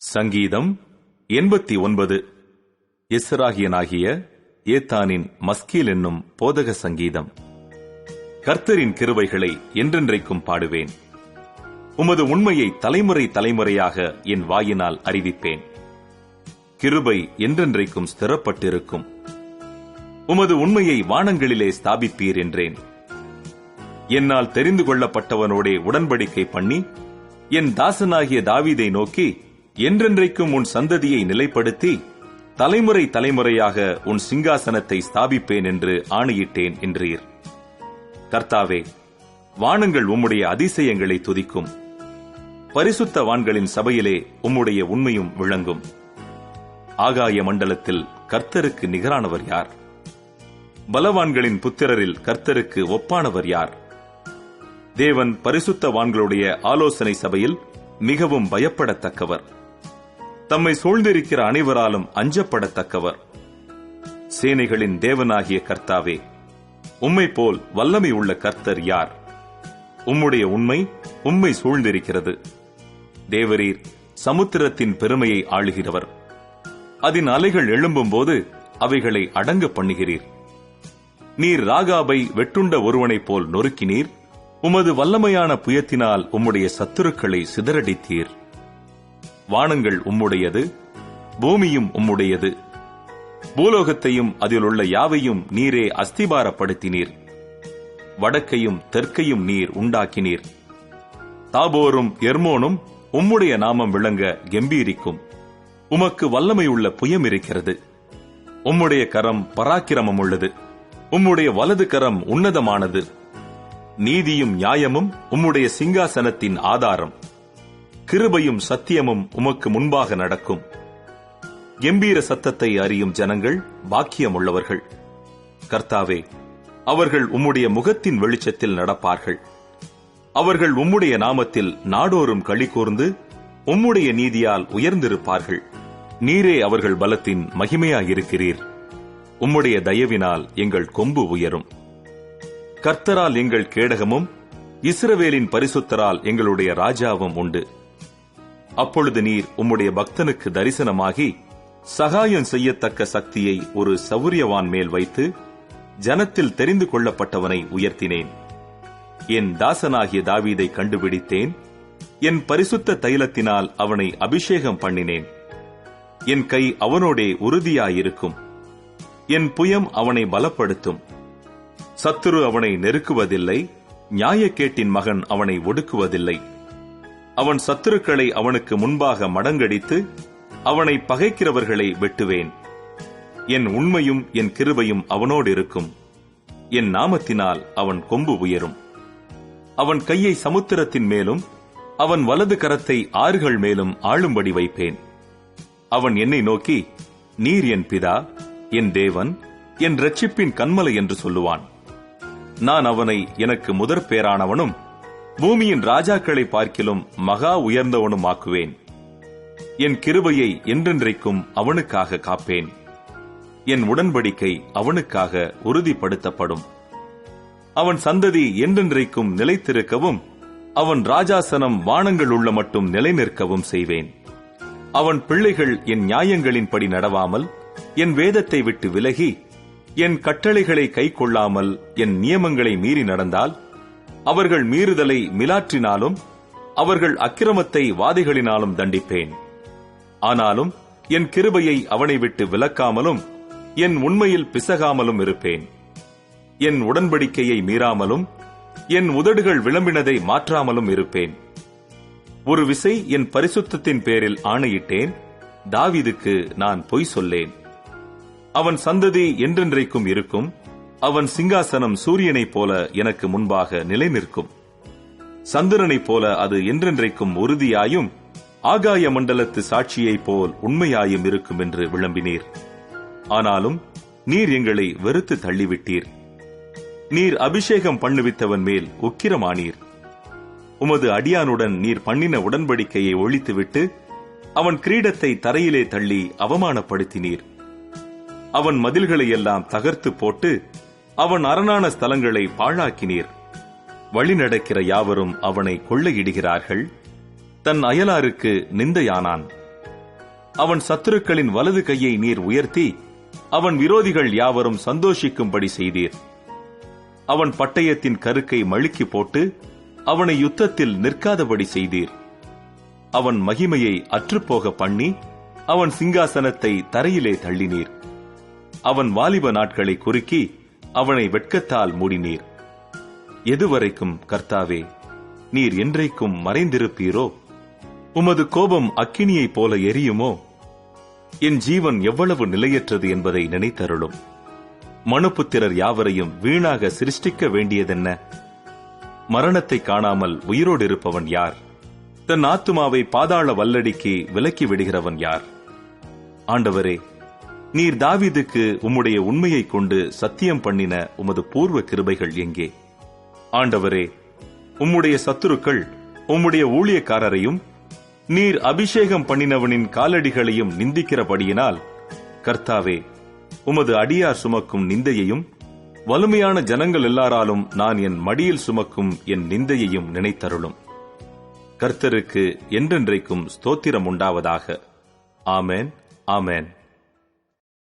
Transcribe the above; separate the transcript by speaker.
Speaker 1: சங்கீதம் 89. எஸ்ராகியனாகிய ஏத்தானின் மஸ்கீல் என்னும் போதக சங்கீதம். கர்த்தரின் கிருபைகளை என்றென்றைக்கும் பாடுவேன். உமது உண்மையை தலைமுறை தலைமுறையாக என் வாயினால் அறிவிப்பேன். கிருபை என்றென்றைக்கும் ஸ்திரப்பட்டிருக்கும். உமது உண்மையை வானங்களிலே ஸ்தாபிப்பீர் என்றேன். என்னால் தெரிந்து கொள்ளப்பட்டவனோடே உடன்படிக்கை பண்ணி என் தாசனாகிய தாவீதை நோக்கி, என்றென்றைக்கும் உன் சந்ததியை நிலைப்படுத்தி தலைமுறை தலைமுறையாக உன் சிங்காசனத்தை ஸ்தாபிப்பேன் என்று ஆணையிட்டேன் என்றீர். கர்த்தாவே, வானங்கள் உம்முடைய அதிசயங்களை துதிக்கும். பரிசுத்தவான்களின் சபையிலே உம்முடைய உண்மையும் விளங்கும். ஆகாய மண்டலத்தில் கர்த்தருக்கு நிகரானவர் யார்? பலவான்களின் புத்திரரில் கர்த்தருக்கு ஒப்பானவர் யார்? தேவன் பரிசுத்தவான்களுடைய ஆலோசனை சபையில் மிகவும் பயப்படத்தக்கவர். தம்மை சூழ்ந்திருக்கிற அனைவராலும் அஞ்சப்படத்தக்கவர். சேனைகளின் தேவனாகிய கர்த்தாவே, உம்மை போல் வல்லமை உள்ள கர்த்தர் யார்? உம்முடைய உண்மை உம்மை சூழ்ந்திருக்கிறது. தேவரீர் சமுத்திரத்தின் பெருமையை ஆளுகிறவர். அதன் அலைகள் எழும்பும்போது அவைகளை அடங்க பண்ணுகிறீர். நீர் ராகாபை வெட்டுண்ட ஒருவனைப் போல் நொறுக்கினீர். உமது வல்லமையான புயத்தினால் உம்முடைய சத்துருக்களை சிதறடித்தீர். வானங்கள் உம்முடையது, பூமியும் உம்முடையது. பூலோகத்தையும் அதிலுள்ள யாவையும் நீரே அஸ்திபாரப்படுத்தினீர். வடக்கையும் தெற்கையும் நீர் உண்டாக்கினீர். தாபோரும் எர்மோனும் உம்முடைய நாமம் விளங்க கெம்பீரிக்கும். உமக்கு வல்லமையுள்ள புயம் இருக்கிறது. உம்முடைய கரம் பராக்கிரமம் உள்ளது. உம்முடைய வலது கரம் உன்னதமானது. நீதியும் நியாயமும் உம்முடைய சிங்காசனத்தின் ஆதாரம். கிருபையும் சத்தியமும் உமக்கு முன்பாக நடக்கும். கெம்பீர சத்தத்தை அறியும் ஜனங்கள் பாக்கியமுள்ளவர்கள். கர்த்தாவே, அவர்கள் உம்முடைய முகத்தின் வெளிச்சத்தில் நடப்பார்கள். அவர்கள் உம்முடைய நாமத்தில் நாடோறும் களி கூர்ந்து உம்முடைய நீதியால் உயர்ந்திருப்பார்கள். நீரே அவர்கள் பலத்தின் மகிமையாயிருக்கிறீர். உம்முடைய தயவினால் எங்கள் கொம்பு உயரும். கர்த்தரால் எங்கள் கேடகமும் இஸ்ரவேலின் பரிசுத்தரால் எங்களுடைய ராஜாவும் உண்டு. அப்பொழுது நீர் உம்முடைய பக்தனுக்கு தரிசனமாகி சகாயம் செய்யத்தக்க சக்தியை ஒரு சவுரியவான் மேல் வைத்து ஜனத்தில் தெரிந்து கொள்ளப்பட்டவனை உயர்த்தினேன். என் தாசனாகிய தாவீதை கண்டுபிடித்தேன். என் பரிசுத்த தைலத்தினால் அவனை அபிஷேகம் பண்ணினேன். என் கை அவனோடே உறுதியாயிருக்கும். என் புயம் அவனை பலப்படுத்தும். சத்துரு அவனை நெருக்குவதில்லை. நியாயக்கேட்டின் மகன் அவனை ஒடுக்குவதில்லை. அவன் சத்துருக்களை அவனுக்கு முன்பாக மடங்கடித்து அவனை பகைக்கிறவர்களை வெட்டுவேன். என் உண்மையும் என் கிருபையும் அவனோடு இருக்கும். என் நாமத்தினால் அவன் கொம்பு உயரும். அவன் கையை சமுத்திரத்தின் மேலும் அவன் வலது கரத்தை ஆறுகள் மேலும் ஆளும்படி வைப்பேன். அவன் என்னை நோக்கி, நீர் என் பிதா, என் தேவன், என் இரட்சிப்பின் கன்மலை என்று சொல்லுவான். நான் அவனை எனக்கு முதற் பேரானவனும் பூமியின் ராஜாக்களை பார்க்கிலும் மகா உயர்ந்தவனும் ஆக்குவேன். என் கிருபையை என்றென்றைக்கும் அவனுக்காக காப்பேன். என் உடன்படிக்கை அவனுக்காக உறுதிப்படுத்தப்படும். அவன் சந்ததி என்றென்றைக்கும் நிலைத்திருக்கவும் அவன் ராஜாசனம் வானங்கள் உள்ள மட்டும் நிலை நிற்கவும் செய்வேன். அவன் பிள்ளைகள் என் நியாயங்களின்படி நடவாமல் என் வேதத்தை விட்டு விலகி என் கட்டளைகளை கைக்கொள்ளாமல் என் நியமங்களை மீறி நடந்தால் அவர்கள் மீறுதலை மிலாற்றினாலும் அவர்கள் அக்கிரமத்தை வாதைகளினாலும் தண்டிப்பேன். ஆனாலும் என் கிருபையை அவனை விட்டு விலக்காமலும் என் உண்மையில் பிசகாமலும் இருப்பேன். என் உடன்படிக்கையை மீறாமலும் என் உதடுகள் விளம்பினதை மாற்றாமலும் இருப்பேன். ஒரு விசை என் பரிசுத்தத்தின் பேரில் ஆணையிட்டேன். தாவீதுக்கு நான் பொய் சொல்லேன். அவன் சந்ததி என்றென்றைக்கும் இருக்கும். அவன் சிங்காசனம் சூரியனைப் போல எனக்கு முன்பாக நிலை நிற்கும். சந்திரனைப் போல அது என்றென்றைக்கும் உறுதியாயும் ஆகாய மண்டலத்து சாட்சியைப் போல் உண்மையாயும் இருக்கும் என்று விளம்பினீர். ஆனாலும் நீர் எங்களை வெறுத்து தள்ளிவிட்டீர். நீர் அபிஷேகம் பண்ணுவித்தவன் மேல் உக்கிரமானீர். உமது அடியானுடன் நீர் பண்ணின உடன்படிக்கையை ஒழித்துவிட்டு அவன் கிரீடத்தை தரையிலே தள்ளி அவமானப்படுத்தினீர். அவன் மதில்களையெல்லாம் தகர்த்து போட்டு அவன் அரணான ஸ்தலங்களை பாழாக்கினீர். வழிநடக்கிற யாவரும் அவனை கொள்ளையிடுகிறார்கள். தன் அயலாருக்கு நிந்தையானான். அவன் சத்துருக்களின் வலது கையை நீர் உயர்த்தி அவன் விரோதிகள் யாவரும் சந்தோஷிக்கும்படி செய்தீர். அவன் பட்டயத்தின் கருக்கை மழுக்கி போட்டு அவனை யுத்தத்தில் நிற்காதபடி செய்தீர். அவன் மகிமையை அற்றுப்போக பண்ணி அவன் சிங்காசனத்தை தரையிலே தள்ளினீர். அவன் வாலிப நாட்களை குறுக்கி அவனை வெட்கத்தால் மூடினீர். எதுவரைக்கும் கர்த்தாவே நீர் என்றைக்கும் மறைந்திருப்பீரோ? உமது கோபம் அக்கினியைப் போல எரியுமோ? என் ஜீவன் எவ்வளவு நிலையற்றது என்பதை நினைத்தருளும். மனுபுத்திரர் யாவரையும் வீணாக சிருஷ்டிக்க வேண்டியதென்ன? மரணத்தை காணாமல் உயிரோடு இருப்பவன் யார்? தன் ஆத்துமாவை பாதாள வல்லடிக்கு விலக்கி விடுகிறவன் யார்? ஆண்டவரே, நீர் தாவீதுக்கு உம்முடைய உண்மையை கொண்டு சத்தியம் பண்ணின உமது பூர்வ கிருபைகள் எங்கே? ஆண்டவரே, உம்முடைய சத்துருக்கள் உம்முடைய ஊழியக்காரரையும் நீர் அபிஷேகம் பண்ணினவனின் காலடிகளையும் நிந்திக்கிறபடியினால், கர்த்தாவே, உமது அடியார் சுமக்கும் நிந்தையையும் வலிமையான ஜனங்கள் எல்லாராலும் நான் என் மடியில் சுமக்கும் என் நிந்தையையும் நினைத்தருளும். கர்த்தருக்கு என்றென்றைக்கும் ஸ்தோத்திரம் உண்டாவதாக. ஆமென், ஆமென்.